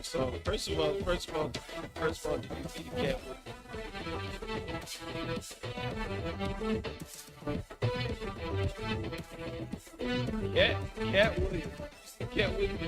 So first of all, do you see the cat? Cat Williams. Cat Williams.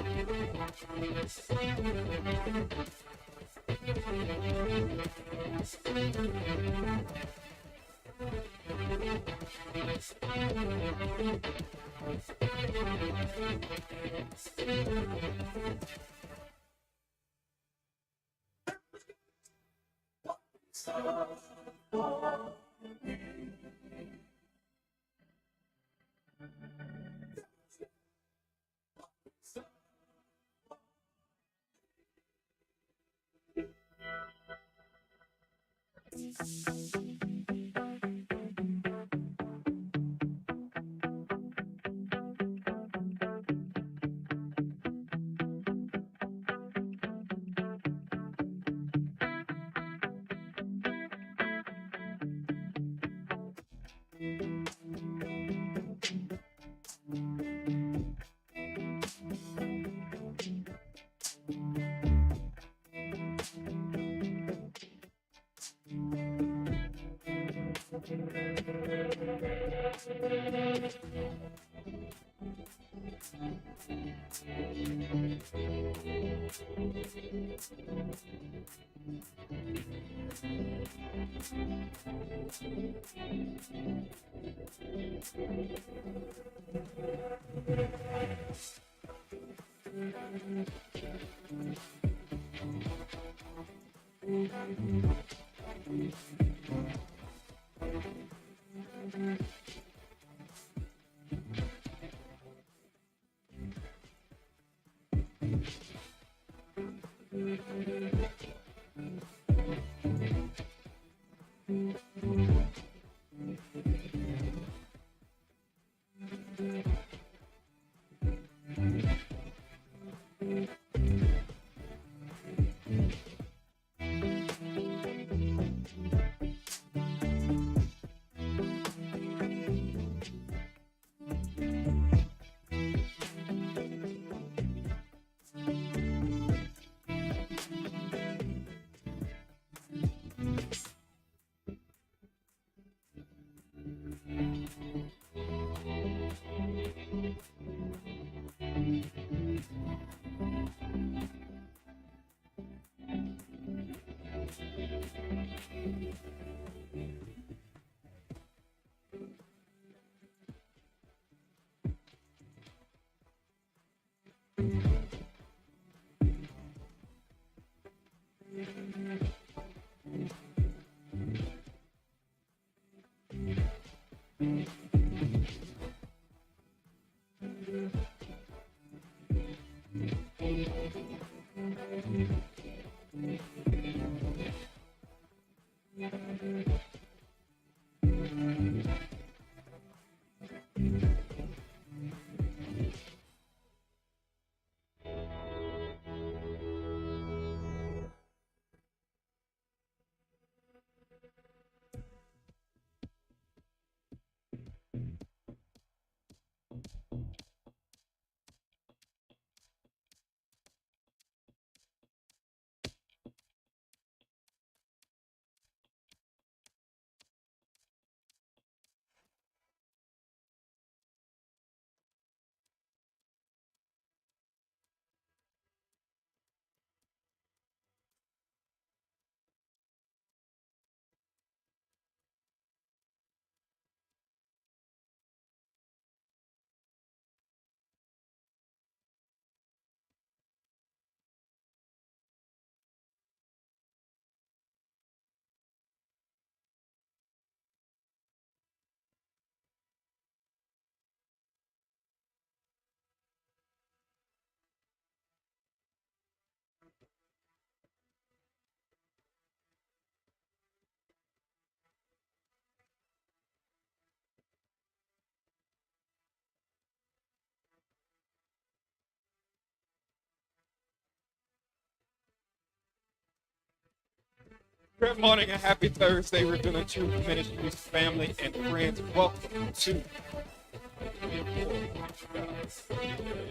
Good morning and happy Thursday. We're doing Truth Ministries, family and friends. Welcome to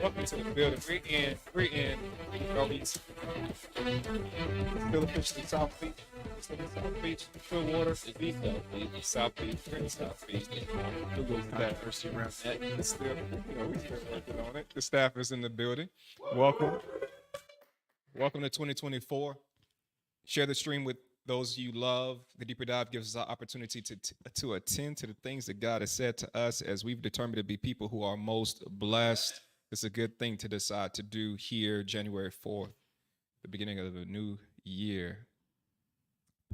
welcome to the building. We're in Northeast. Still officially South Beach. Still in South Beach. Clearwater. South Beach. We're in South Beach. Google controversy around that. It's still, we're still working on it. The staff is in the building. Welcome. Welcome to 2024. Share the stream with those you love. The Deeper Dive gives us an opportunity to attend to the things that God has said to us as we've determined to be people who are most blessed. It's a good thing to decide to do here, January 4th, the beginning of a new year.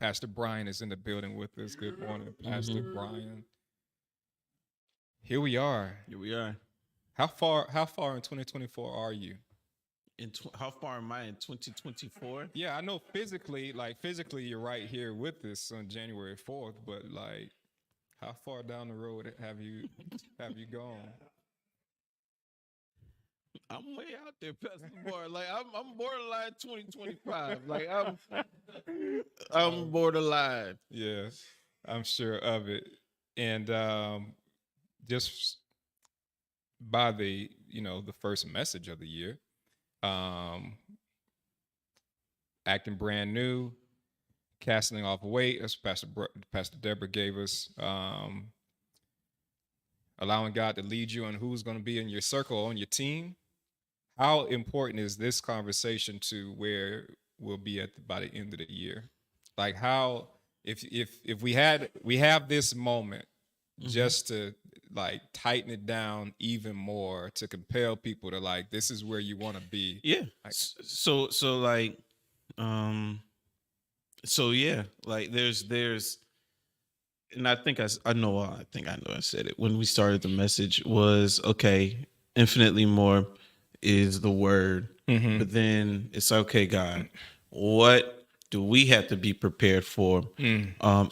Pastor Brian is in the building with us. Good morning, Pastor Brian. Here we are. Here we are. How far in 2024 are you? How far am I in 2024? Yeah, I know physically you're right here with us on January 4th, but like, how far down the road have you gone? I'm way out there, Pastor Bar. Like I'm borderline 2025. Like I'm borderline. Yeah, I'm sure of it. And just by the first message of the year, acting brand new, casting off weight, as Pastor Deborah gave us, allowing God to lead you on who's going to be in your circle, on your team. How important is this conversation to where we'll be by the end of the year? Like, how if we have this moment just to like tighten it down even more, to compel people to like, this is where you want to be. Yeah. Like, so yeah, like there's and I think I know I said it when we started the message was, okay, infinitely more is the word, but then it's okay, God, what do we have to be prepared for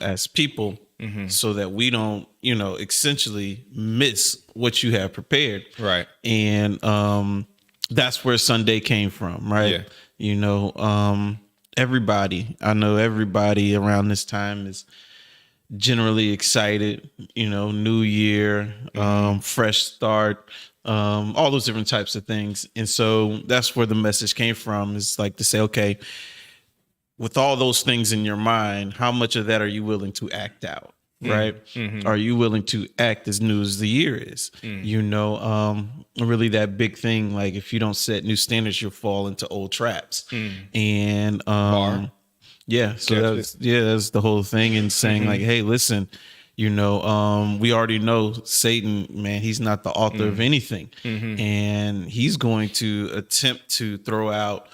as people so that we don't, essentially miss what you have prepared. Right. And that's where Sunday came from, right? Yeah. I know everybody around this time is generally excited, new year, fresh start, all those different types of things. And so that's where the message came from, is like to say, okay, with all those things in your mind, how much of that are you willing to act out? right? Are you willing to act as new as the year is? You know, really that big thing, like if you don't set new standards, you'll fall into old traps. And yeah, so that's the whole thing, and saying like, hey, listen, you know, we already know Satan, man, he's not the author of anything. And he's going to attempt to throw out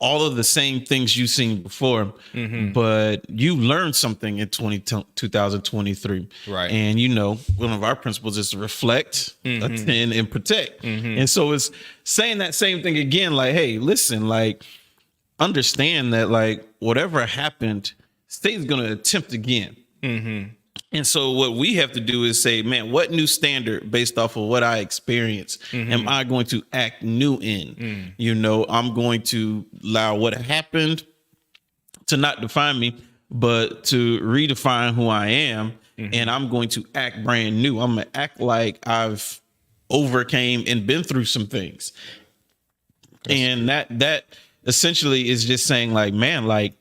all of the same things you've seen before, but you learned something in 2023. Right. And, you know, one of our principles is to reflect, attend, and protect. And so it's saying that same thing again, like, hey, listen, like, understand that, like, whatever happened, Satan's going to attempt again. And so what we have to do is say, man, what new standard based off of what I experienced am I going to act new in? You know, I'm going to allow what happened to not define me, but to redefine who I am. And I'm going to act brand new. I'm going to act like I've overcame and been through some things. And that essentially is just saying like, man, like,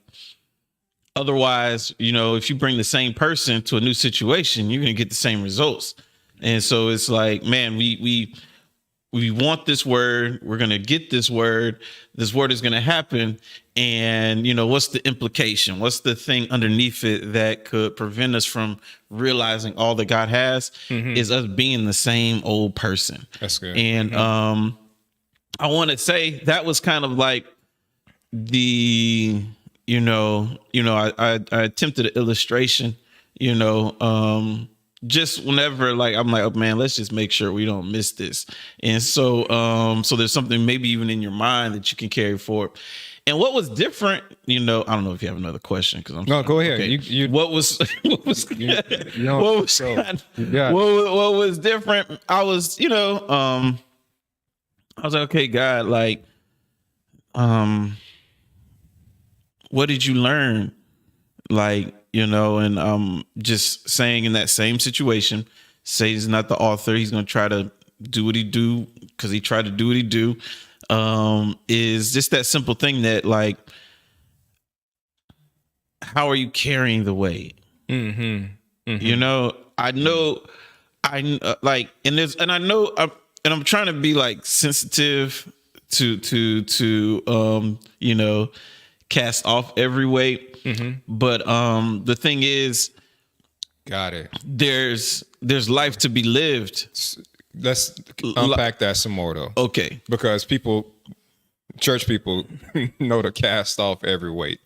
otherwise, you know, if you bring the same person to a new situation, you're going to get the same results. And so it's like, man, we want this word. We're going to get this word. This word is going to happen. And, you know, what's the implication? What's the thing underneath it that could prevent us from realizing all that God has is us being the same old person. That's good. And I want to say that was kind of like the... You know, I attempted an illustration, you know, just whenever, like, I'm like, oh, man, let's just make sure we don't miss this. And so, so there's something maybe even in your mind that you can carry forward. And what was different, you know, I don't know if you have another question, because No, go ahead. Okay. What was what was different? I was, you know, I was like, okay, God, like, what did you learn? Like, you know, and just saying in that same situation, Satan's not the author. He's going to try to do what he do because he tried to do what he do. Is just that simple thing that, like, how are you carrying the weight? You know, I know, like, and I know, and I'm trying to be like sensitive to you know, cast off every weight. But the thing is, got it. There's life to be lived. Let's unpack that some more though. Okay. Because church people know to cast off every weight.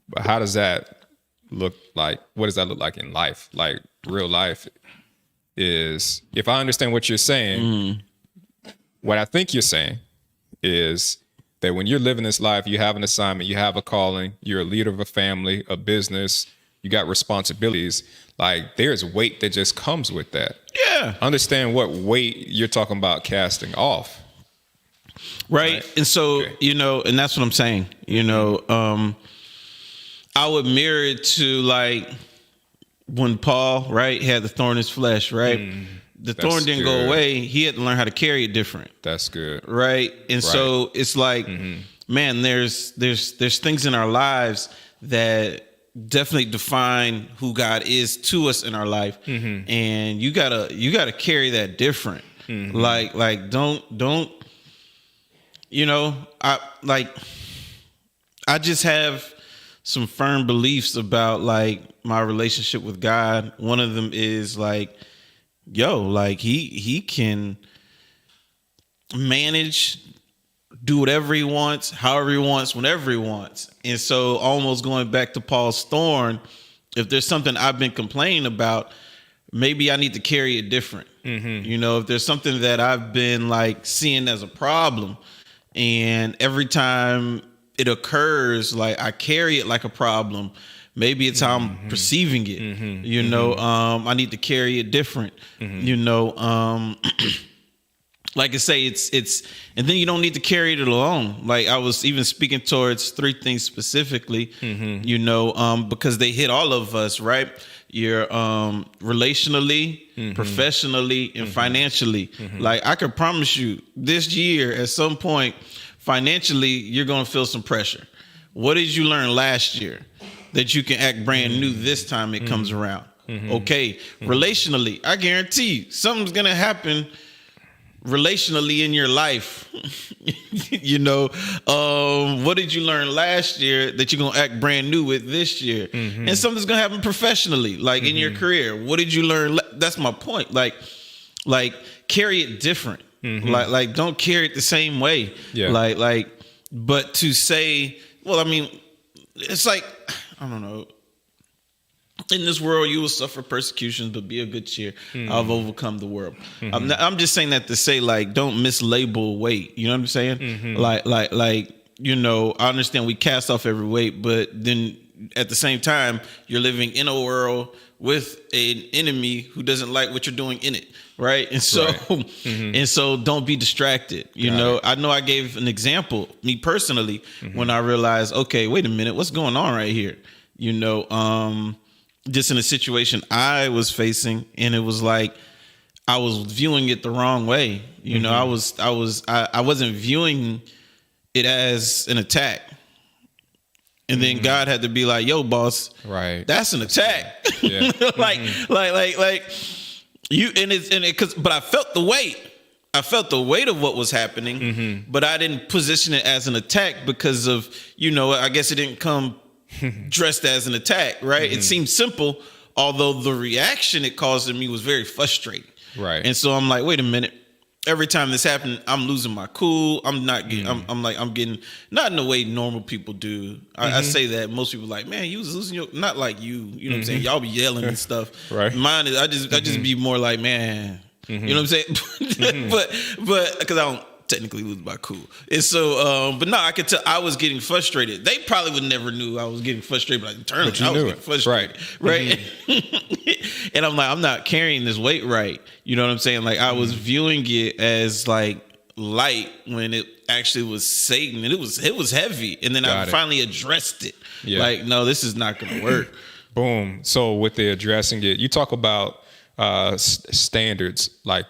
But how does that look like? What does that look like in life? Like real life is, if I understand what you're saying, what I think you're saying is that when you're living this life, you have an assignment, you have a calling, you're a leader of a family, a business, you got responsibilities. Like there's weight that just comes with that. Yeah. Understand what weight you're talking about casting off. Right. And so, you know, and that's what I'm saying, you know, I would mirror it to like when Paul, right, had the thorn in his flesh, right? The thorn didn't go away. He had to learn how to carry it different. That's good. Right. And so it's like, man, there's things in our lives that definitely define who God is to us in our life. And you gotta carry that different. Like don't, you know, I just have some firm beliefs about like my relationship with God. One of them is like, like he can manage, do whatever he wants, however he wants, whenever he wants. And so almost going back to Paul's thorn, if there's something I've been complaining about, maybe I need to carry it different. You know, if there's something that I've been like seeing as a problem, and every time it occurs, like I carry it like a problem, maybe it's how I'm perceiving it. You know, I need to carry it different. You know, like I say, it's, and then you don't need to carry it alone. Like I was even speaking towards three things specifically, you know, because they hit all of us, right? You're relationally, professionally, and financially. Like I can promise you this year at some point, financially, you're going to feel some pressure. What did you learn last year that you can act brand new this time it comes around? Okay. Relationally, I guarantee you, something's going to happen relationally in your life. What did you learn last year that you're gonna act brand new with this year? And something's gonna happen professionally, like in your career. What did you learn? That's my point. Like carry it different. Like don't carry it the same way. Yeah. But to say, well, I mean, it's like, I don't know. In this world, you will suffer persecution, but be of good cheer. I've overcome the world. I'm just saying that to say, like, don't mislabel weight. You know what I'm saying? I understand we cast off every weight, but then at the same time, you're living in a world with an enemy who doesn't like what you're doing in it, right? And so, and so, don't be distracted. I know I gave an example, me personally, when I realized, okay, wait a minute, what's going on right here? Just in a situation I was facing, and it was like I was viewing it the wrong way. I wasn't viewing it as an attack. And then God had to be like, "Yo, boss, right? That's an attack." Yeah. like you, but I felt the weight. I felt the weight of what was happening, but I didn't position it as an attack because of, I guess it didn't come dressed as an attack, right? It seemed simple, although the reaction it caused in me was very frustrating. Right. And so I'm like, wait a minute. Every time this happened, I'm losing my cool. I'm not getting, I'm getting, not in the way normal people do. I say that most people like, man, you was losing your, not like you know what I'm saying? Y'all be yelling and stuff. Right. Mine is, I just be more like, man, you know what I'm saying? But because I don't technically lose my cool. And so, but no, I could tell I was getting frustrated. They probably would never knew I was getting frustrated, but internally I was getting frustrated. Right. And I'm like, I'm not carrying this weight right. You know what I'm saying? Like I was viewing it as like light when it actually was Satan, and it was heavy. And then I finally addressed it. Yeah. Like, no, this is not going to work. Boom. So with the addressing it, you talk about standards like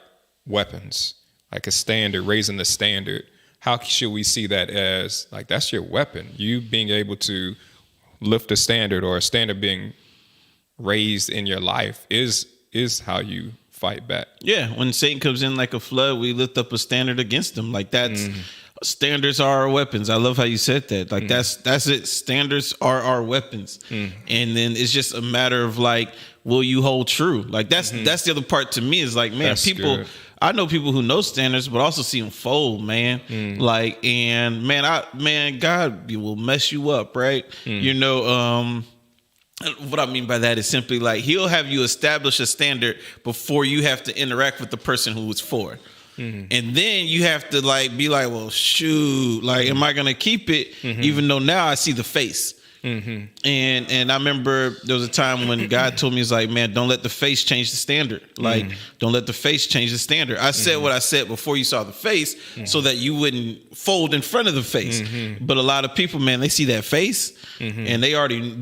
weapons. Like a standard, raising the standard. How should we see that as like that's your weapon? You being able to lift a standard, or a standard being raised in your life is how you fight back. Yeah, when Satan comes in like a flood, we lift up a standard against him. Like that's standards are our weapons. I love how you said that. Like that's it. Standards are our weapons. And then it's just a matter of like, will you hold true? Like that's the other part to me is like, man, that's people. Good. I know people who know standards, but also see them fold, man. Like, and man, God will mess you up, right? What I mean by that is simply like he'll have you establish a standard before you have to interact with the person who it's for. And then you have to like be like, well, shoot, like, am I gonna keep it? Even though now I see the face. And I remember there was a time when God told me, he's like, man, don't let the face change the standard. Like, don't let the face change the standard. I said what I said before you saw the face so that you wouldn't fold in front of the face. But a lot of people, man, they see that face and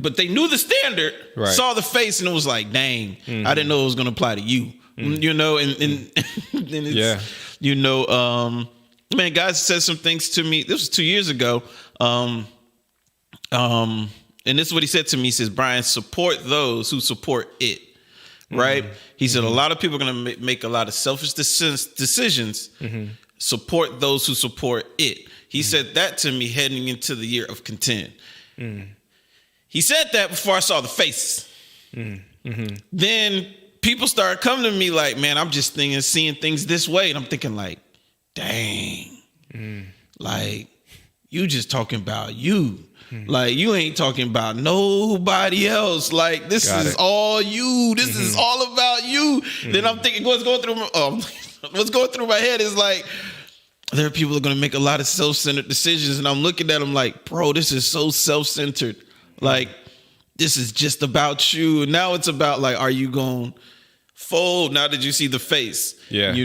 but they knew the standard, saw the face, and it was like, dang, I didn't know it was going to apply to you. And it's, man, God said some things to me. This was 2 years ago. And this is what he said to me. He says, Brian, support those who support it. Right? He said, a lot of people are going to make a lot of selfish decisions. Support those who support it. He said that to me heading into the year of content. He said that before I saw the faces. Then people started coming to me like, man, I'm just seeing things this way. And I'm thinking like, dang, like you just talking about you. Like you ain't talking about nobody else. Like this is all you. This is all about you. Then I'm thinking what's going through my head is like there are people that are going to make a lot of self-centered decisions, and I'm looking at them like, bro, this is so self-centered. Like this is just about you. And now it's about like, are you going to fold now that you see the face? Yeah.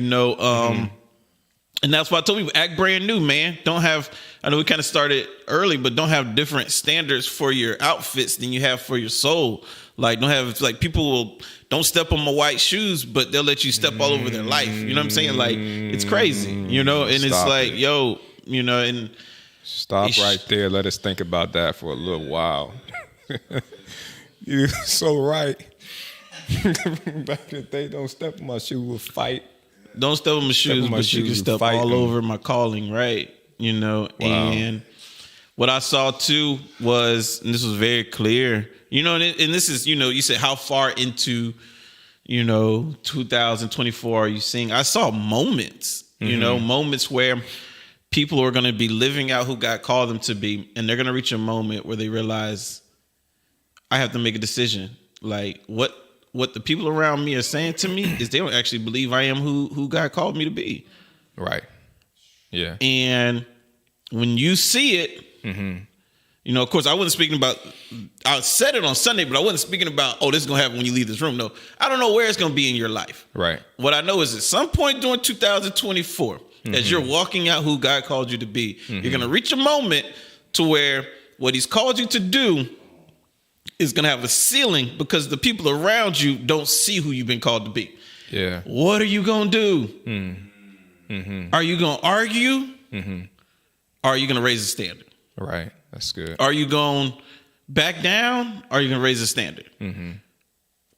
And that's why I told people, act brand new, man. I know we kind of started early, but don't have different standards for your outfits than you have for your soul. Like, don't step on my white shoes, but they'll let you step all over their life. You know what I'm saying? Like, it's crazy, and it's like, and stop right there. Let us think about that for a little while. You're so right. Back in the day, don't step on my shoe, we'll fight. Don't step on my shoes, my but you can shoes, step fight all them. over my calling, right? You know, and what I saw too was, and this was very clear, you know, and this is, you know, you said how far into, you know, 2024 are you seeing? I saw moments, you know, moments where people are going to be living out who God called them to be, and they're going to reach a moment where they realize, I have to make a decision. Like what the people around me are saying to me is they don't actually believe I am who God called me to be. Right. Yeah. And when you see it, you know, of course, I wasn't speaking about, I said it on Sunday, but I wasn't speaking about, oh, this is going to happen when you leave this room. No, I don't know where it's going to be in your life. Right. What I know is at some point during 2024, as you're walking out who God called you to be, you're going to reach a moment to where what he's called you to do is going to have a ceiling because the people around you don't see who you've been called to be. Yeah. What are you going to do? Are you going to argue? Or are you going to raise the standard? Right. That's good. Are you going to back down? Or are you going to raise the standard?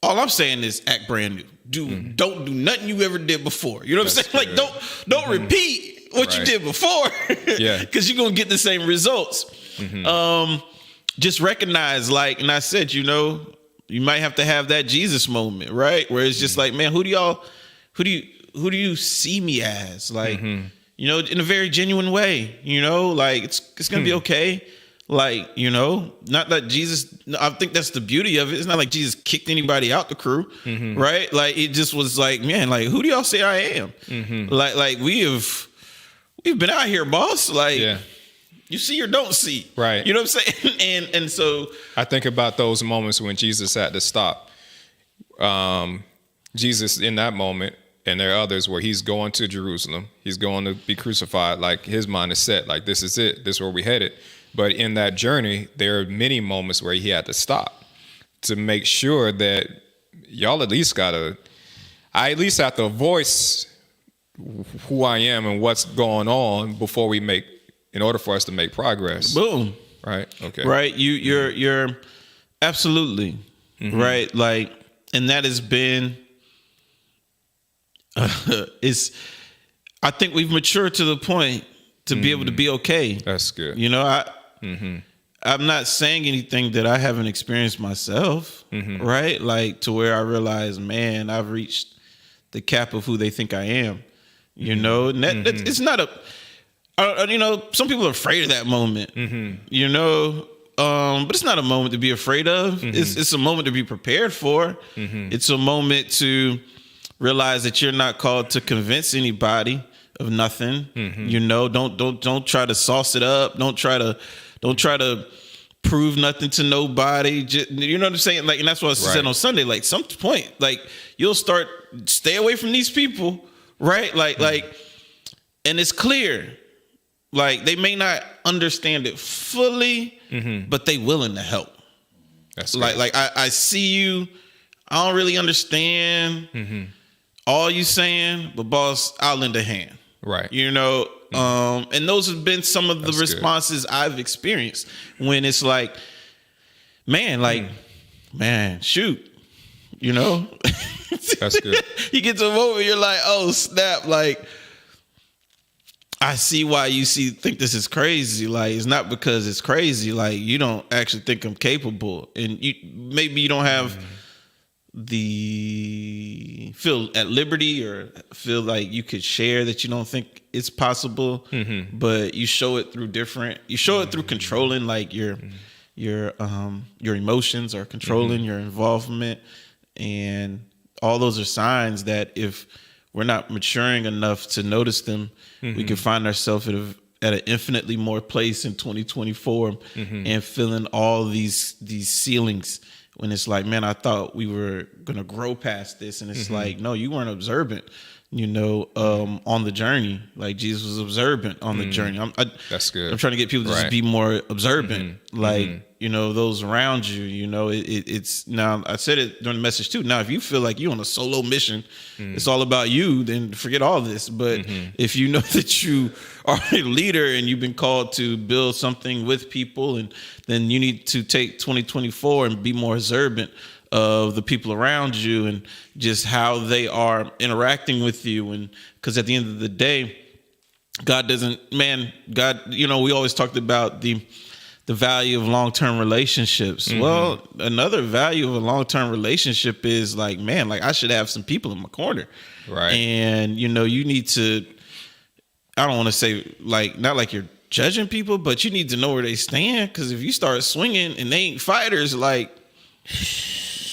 All I'm saying is act brand new. Don't do nothing you ever did before. You know what I'm saying? Good. Like don't repeat what you did before. Yeah. Because you're going to get the same results. Just recognize, like, and I said, you know, you might have to have that Jesus moment, right? Where it's just like, man, who do you see me as? Like, you know, in a very genuine way, you know, like it's going to be okay. Like, you know, not that Jesus, I think that's the beauty of it. It's not like Jesus kicked anybody out the crew, right? Like, it just was like, man, like, who do y'all say I am? Like we've been out here, boss. Like, you see or don't see. Right. You know what I'm saying? And so I think about those moments when Jesus had to stop. Jesus in that moment, and there are others where he's going to Jerusalem. He's going to be crucified. Like, his mind is set. Like, this is it. This is where we headed. But in that journey, there are many moments where he had to stop to make sure that y'all at least I at least have to voice who I am and what's going on before in order for us to make progress. boom. Right. Okay. Right. You're absolutely right. Like, and that has been, I think we've matured to the point to be able to be okay. That's good. You know, I'm not saying anything that I haven't experienced myself, right? Like, to where I realize, man, I've reached the cap of who they think I am. You know, and it's not you know, some people are afraid of that moment. You know, but it's not a moment to be afraid of. It's a moment to be prepared for. It's a moment to realize that you're not called to convince anybody of nothing. You know, don't try to sauce it up. Don't try to prove nothing to nobody. Just, you know what I'm saying? Like, and that's what I said on Sunday. Like, some point, like, you'll stay away from these people, right? Like, and it's clear. Like, they may not understand it fully, but they willing to help. That's like I see you. I don't really understand all you saying, but boss, I'll lend a hand. Right. You know, and those have been some of the responses I've experienced when it's like, man, shoot, you know, That's good. You get to a moment you're like, oh snap, like, I see why you think this is crazy. Like, it's not because it's crazy. Like, you don't actually think I'm capable, and maybe you don't have feel at liberty or feel like you could share that you don't think it's possible, but you show it through through controlling, like, your emotions, or controlling your involvement, and all those are signs that if we're not maturing enough to notice them, we can find ourselves at an infinitely more place in 2024 and feeling all these ceilings when it's like, man, I thought we were going to grow past this. And it's like, no, you weren't observant, you know, on the journey. Like, Jesus was observant on the journey. That's good. I'm trying to get people to just be more observant. Like, you know, those around you, you know, it's now, I said it during the message too. Now, if you feel like you're on a solo mission, it's all about you, then forget all this. But if you know that you are a leader and you've been called to build something with people, and then you need to take 2024 and be more observant of the people around you and just how they are interacting with you. And because at the end of the day, God, we always talked about the value of long-term relationships. Well, another value of a long-term relationship is like, man, like I should have some people in my corner. Right. And, you need to, I don't want to say like, not like you're judging people, but you need to know where they stand. Because if you start swinging and they ain't fighters, like,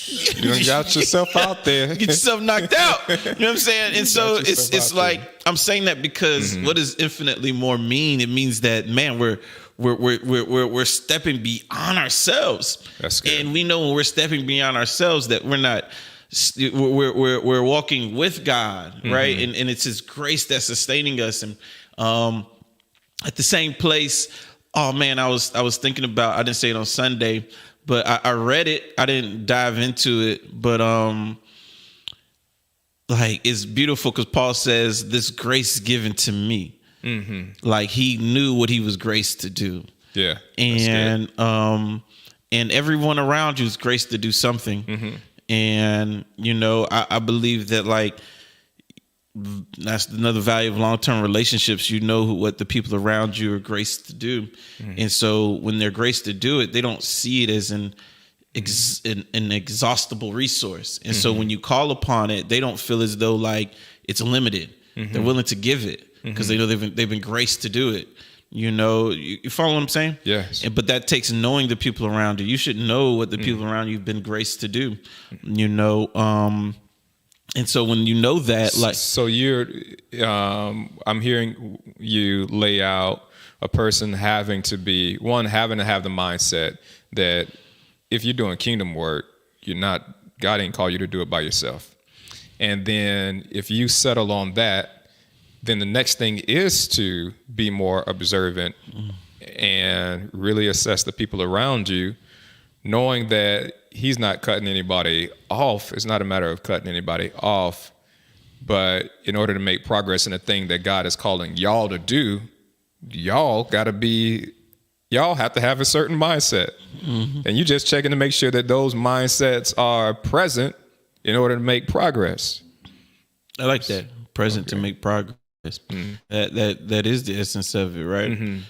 you done got yourself out there. Get yourself knocked out. You know what I'm saying? And so it's like, I'm saying that because what does infinitely more mean? It means that, man, we're stepping beyond ourselves. That's good. And we know when we're stepping beyond ourselves that we're walking with God, right? And it's His grace that's sustaining us. And at the same place, oh man, I was thinking about, I didn't say it on Sunday, but I read it. I didn't dive into it, but like it's beautiful because Paul says this grace is given to me. Like he knew what he was graced to do. Yeah. And everyone around you is graced to do something. And I believe that like that's another value of long-term relationships. What the people around you are graced to do. And so when they're graced to do it, they don't see it as an exhaustible resource. And so when you call upon it, they don't feel as though like it's limited. They're willing to give it because they know they've been graced to do it. You follow what I'm saying? Yes. But that takes knowing the people around you. You should know what the people around you have been graced to do. And so when you know that, like, so I'm hearing you lay out a person having to have the mindset that if you're doing kingdom work, God ain't called you to do it by yourself. And then if you settle on that, then the next thing is to be more observant and really assess the people around you, knowing that He's not cutting anybody off. It's not a matter of cutting anybody off, but in order to make progress in a thing that God is calling y'all to do, y'all have to have a certain mindset. And you just checking to make sure that those mindsets are present in order to make progress. I like that. Present to make progress. That is the essence of it, right?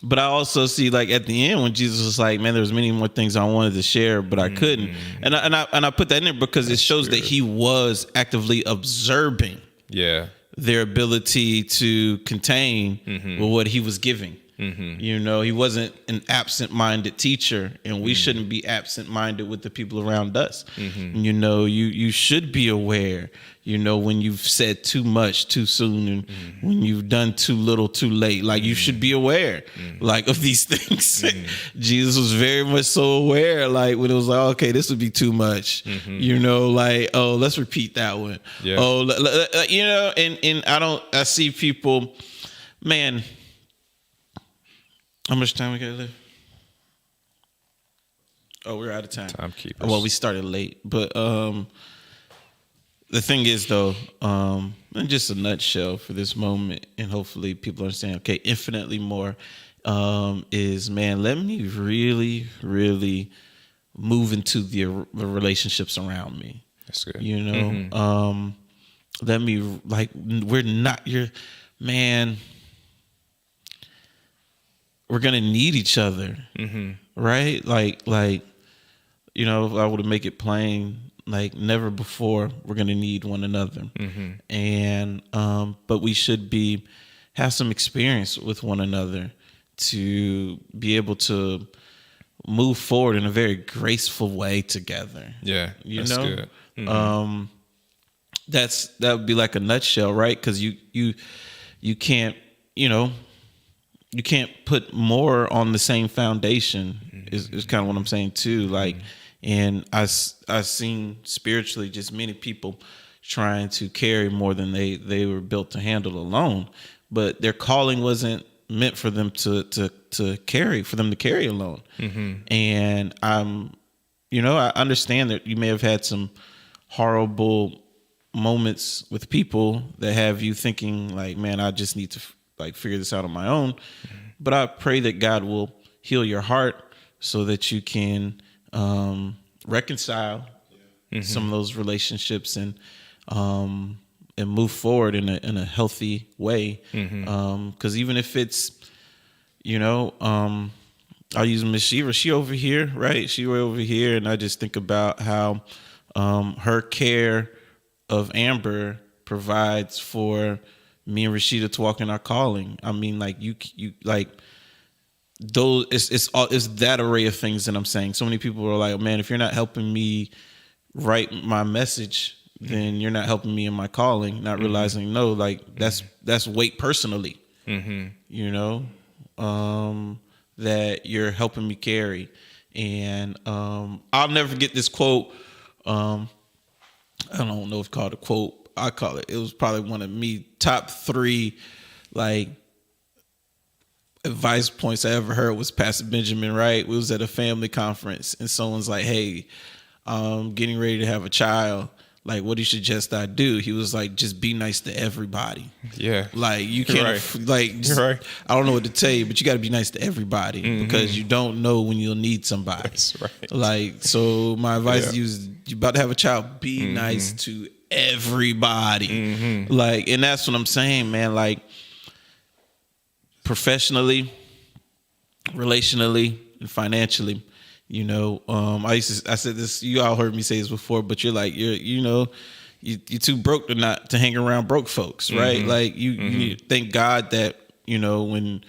But I also see, like, at the end when Jesus was like, man, there was many more things I wanted to share, but I couldn't. And I put that in there because it shows that He was actively observing their ability to contain what He was giving. He wasn't an absent-minded teacher, and we shouldn't be absent-minded with the people around us. You should be aware, when you've said too much too soon and when you've done too little too late. Like, you should be aware, like, of these things. Jesus was very much so aware, like, when it was like, okay, this would be too much. Like, oh, let's repeat that one. Yeah. Oh, and I see people, man. How much time we got left? Oh, we're out of time. Timekeepers. Well, we started late, but the thing is, though, in just a nutshell for this moment, and hopefully people understand. Okay, infinitely more is, man. Let me really, really move into the relationships around me. That's good. Let me we're not your man. We're gonna need each other, right? Like, if I were to make it plain, like never before, we're gonna need one another, and but we should have some experience with one another to be able to move forward in a very graceful way together. Yeah, that's good. That would be like a nutshell, right? Because you can't, you can't put more on the same foundation is kind of what I'm saying too. Like, and I've seen spiritually just many people trying to carry more than they were built to handle alone, but their calling wasn't meant for them to carry alone. And I understand that you may have had some horrible moments with people that have you thinking like, man, I just need to figure this out on my own. But I pray that God will heal your heart so that you can reconcile some of those relationships and move forward in a healthy way. Because even if it's, I'll use Miss Shiva. She over here, right? She over here, and I just think about how her care of Amber provides for me and Rashida to walk in our calling. I mean, like you like those. It's that array of things that I'm saying. So many people are like, man, if you're not helping me write my message, then you're not helping me in my calling. Not realizing, no, like that's weight personally. That you're helping me carry. And I'll never forget this quote. I don't know if it's called a quote. I call it. It was probably one of me top 3 like advice points I ever heard was Pastor Benjamin, right? We was at a family conference and someone's like, hey, getting ready to have a child. Like, what do you suggest I do? He was like, just be nice to everybody. Yeah. Like, you can't, just, right. I don't know what to tell you, but you got to be nice to everybody because you don't know when you'll need somebody. That's right. Like, so my advice to you is, you about to have a child, be nice to everybody. Like, and that's what I'm saying, man. Like, professionally, relationally, and financially. I said this, you all heard me say this before, but you're too broke to hang around broke folks, right? Like you thank God that, when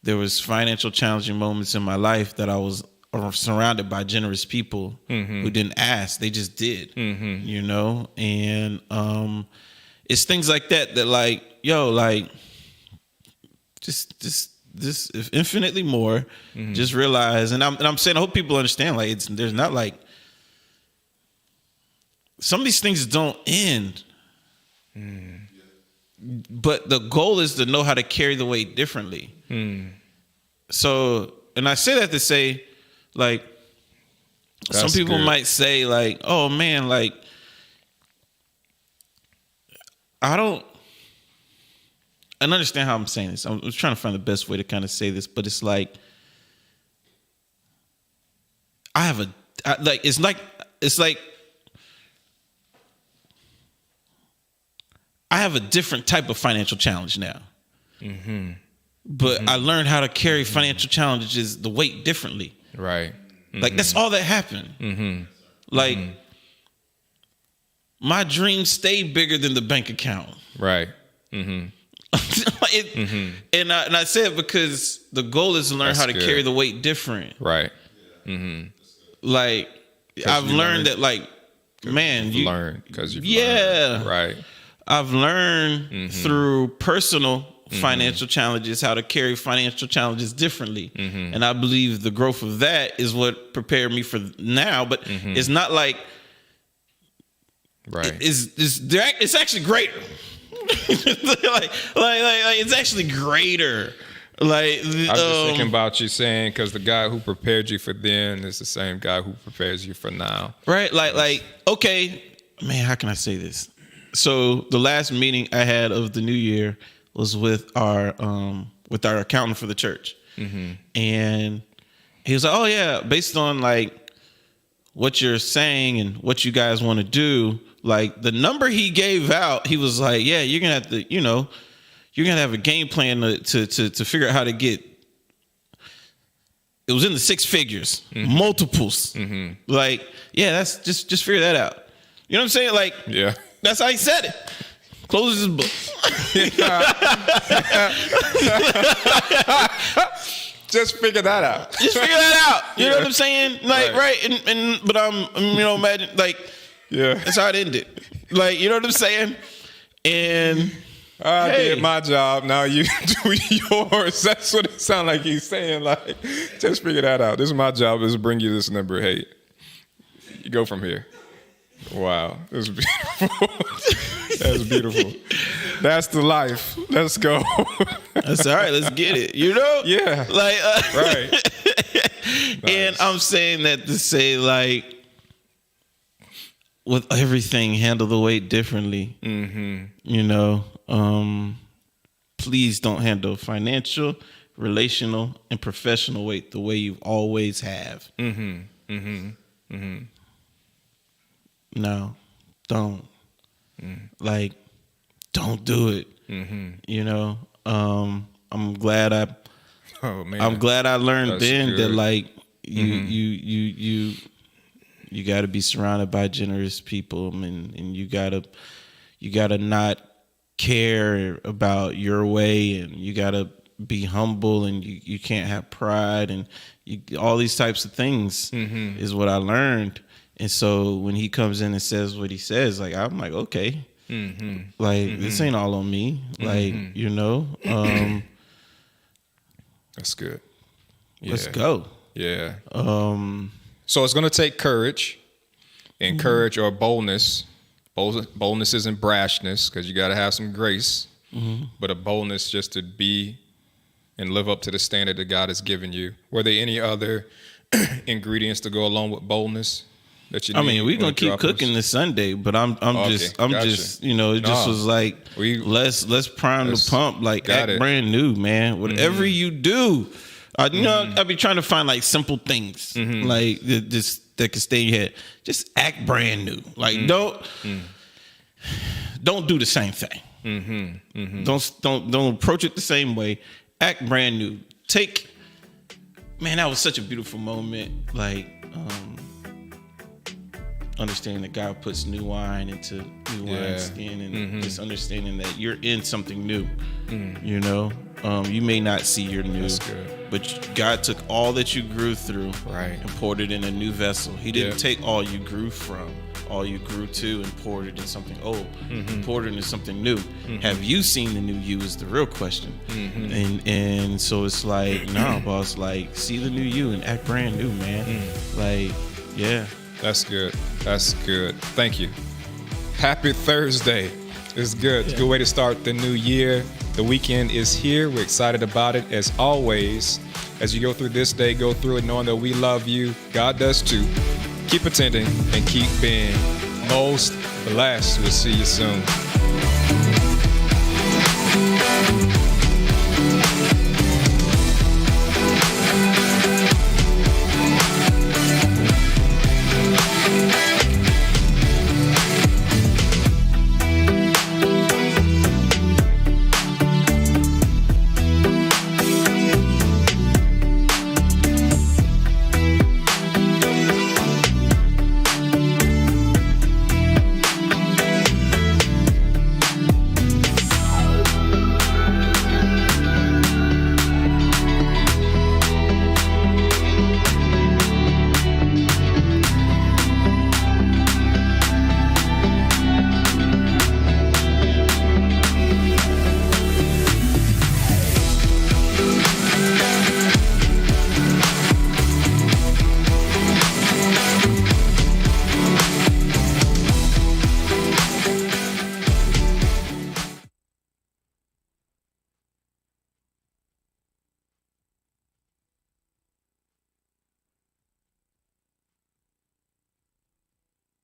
there was financial challenging moments in my life that I was surrounded by generous people who didn't ask, they just did, and it's things like that like, yo, like just this if infinitely more. Just realize, and I'm saying, I hope people understand, like there's not like some of these things don't end, but the goal is to know how to carry the weight differently. So, and I say that to say, like, that's some people might say, like, oh man, like I understand how I'm saying this. I'm trying to find the best way to kind of say this, but it's like it's like I have a different type of financial challenge now. But I learned how to carry financial challenges, the weight differently. Right. Like that's all that happened. Like my dreams stayed bigger than the bank account. Right. And I say it because the goal is to learn how to carry the weight different. Right. Like I've learned that, like, man, you learn because you learned. Right. I've learned through personal financial challenges how to carry financial challenges differently, and I believe the growth of that is what prepared me for now. But it's not like it's actually greater. like it's actually greater. Like I'm just thinking about you saying, because the guy who prepared you for then is the same guy who prepares you for now. Right. Like okay, man, how can I say this? So the last meeting I had of the new year was with our accountant for the church, and he was like, "Oh yeah, based on like what you're saying and what you guys want to do, like the number he gave out, he was like, yeah, you're gonna have to, you're gonna have a game plan to figure out how to get." It was in the 6 figures, multiples. Like, yeah, that's just figure that out. You know what I'm saying? Like, yeah, that's how he said it. Closes his book. Just figure that out. Just figure that out. You know what I'm saying? Like, right. But imagine, like, yeah, that's how it ended. Like, you know what I'm saying? And I did my job. Now you do yours. That's what it sounds like he's saying. Like, just figure that out. This is my job, is to bring you this number. Hey, you go from here. Wow, that's beautiful. That's beautiful. That's the life. Let's go. That's all right. Let's get it. Yeah. Like, right. Nice. And I'm saying that to say, like, with everything, handle the weight differently. Please don't handle financial, relational, and professional weight the way you always have. No, don't. Like, don't do it. You know, I'm glad I Oh man, I'm glad I learned That's then that good. like you got to be surrounded by generous people, and you gotta not care about your way, and you gotta be humble, and you can't have pride, and all these types of things is what I learned. And so when he comes in and says what he says, like I'm like, okay, like this ain't all on me, like you know, that's good. Yeah. let's go. Yeah. So it's gonna take courage, and courage or boldness. Boldness isn't brashness, because you got to have some grace, but a boldness just to be and live up to the standard that God has given you. Were there any other ingredients to go along with boldness that you need? I mean, we're gonna Want to keep drop cooking us? this Sunday, but I'm Okay, gotcha. just, you know, it just Nah, was like let's prime the pump, like got act it. brand new, man. Whatever you do, you know, I be trying to find like simple things, like that can stay in your head. Just act brand new, like don't do the same thing. Don't approach it the same way. Act brand new. Man, that was such a beautiful moment. Like, understanding that God puts new wine into new wineskin, and just understanding that you're in something new. You know, you may not see you're new, That's good. but God took all that you grew through, Right. and poured it in a new vessel. He didn't take all you grew from, all you grew to, and poured it in something old. He poured it into something new. Have you seen the new you is the real question. And so it's like, nah, boss, like, see the new you and act brand new, man. Like, yeah. That's good. That's good. Thank you. Happy Thursday. It's good. It's a good way to start the new year. The weekend is here. We're excited about it. As always, as you go through this day, go through it knowing that we love you. God does too. Keep attending and keep being most blessed. We'll see you soon.